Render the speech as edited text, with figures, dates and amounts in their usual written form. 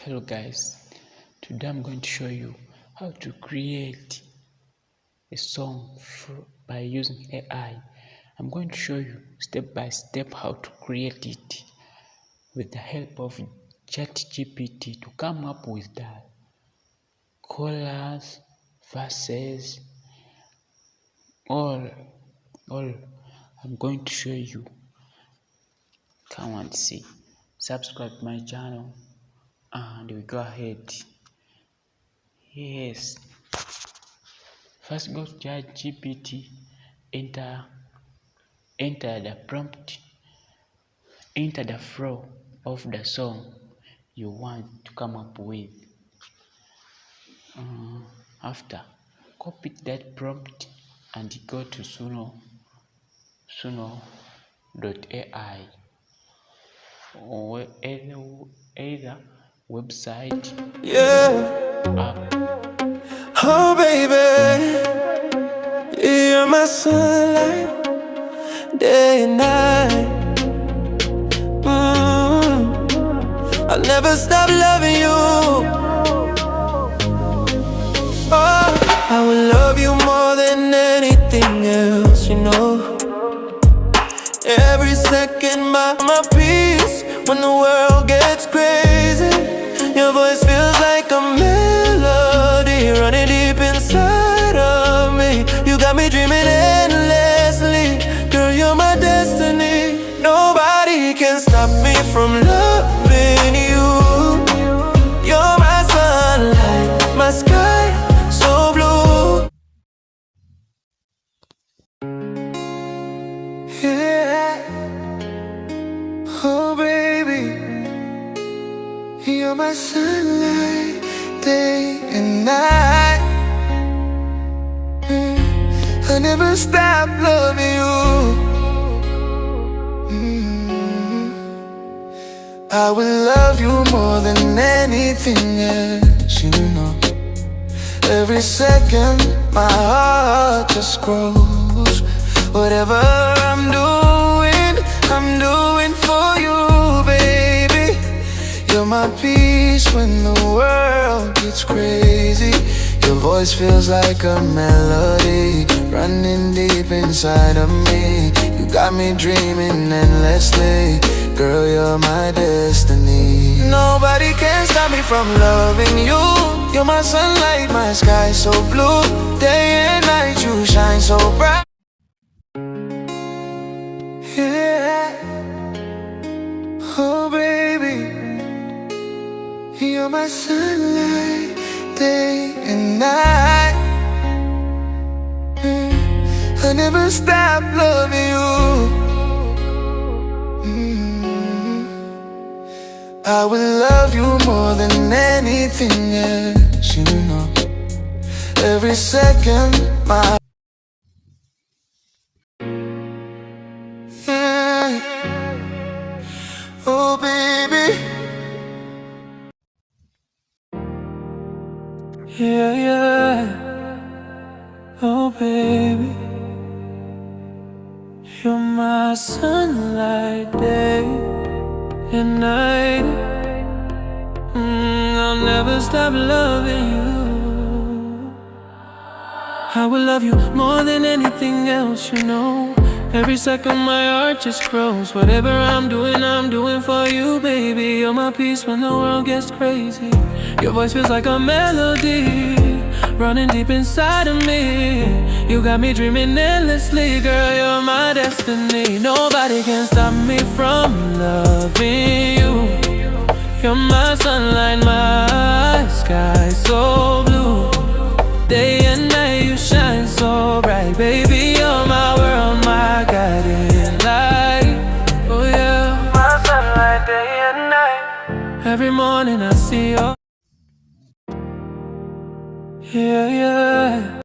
Hello guys, today I'm going to show you how to create a song by using AI. I'm going to show you step by step how to create it with the help of ChatGPT to come up with the chorus, verses, all I'm going to show you. Come and see. Subscribe to my channel and we go ahead. Yes, first go to ChatGPT, enter the prompt, enter the flow of the song you want to come up with. After, copy that prompt and go to suno.ai or either website, app. Oh baby, you're my sunlight, day and night. I'll never stop loving you. Oh, I will love you more than anything else, you know. Every second my peace when the world gets crazy. Your voice feels like a melody running deep inside of me. You got me dreaming endlessly. Girl, you're my destiny. Nobody can stop me from loving you. You're my sunlight, my sky so blue. Yeah. Oh baby, you're my sunlight, day and night. I never stop loving you. I will love you more than anything else, you know. Every second my heart just grows. Whatever I'm doing for you, baby. You're my peace when the world gets crazy. Your voice feels like a melody running deep inside of me. You got me dreaming endlessly. Girl, you're my destiny. Nobody can stop me from loving you. You're my sunlight, my sky so blue. Day and night you shine so bright. Yeah. Oh baby, you're my sunlight, day and night. I never stop loving you. I will love you more than anything else, you know. Every second my oh baby, yeah. Oh baby, you're my sunlight, day and night. I'll never stop loving you. I will love you more than anything else, you know. Every second my heart just grows. Whatever I'm doing for you, baby. You're my peace when the world gets crazy. Your voice feels like a melody running deep inside of me. You got me dreaming endlessly. Girl, you're my destiny. Nobody can stop me from loving you. You're my sunlight, my sky so blue. Day and night you shine so bright. Baby, you're my world, my guiding light. Oh yeah, my sunlight, day and night. Every morning I see you. Yeah.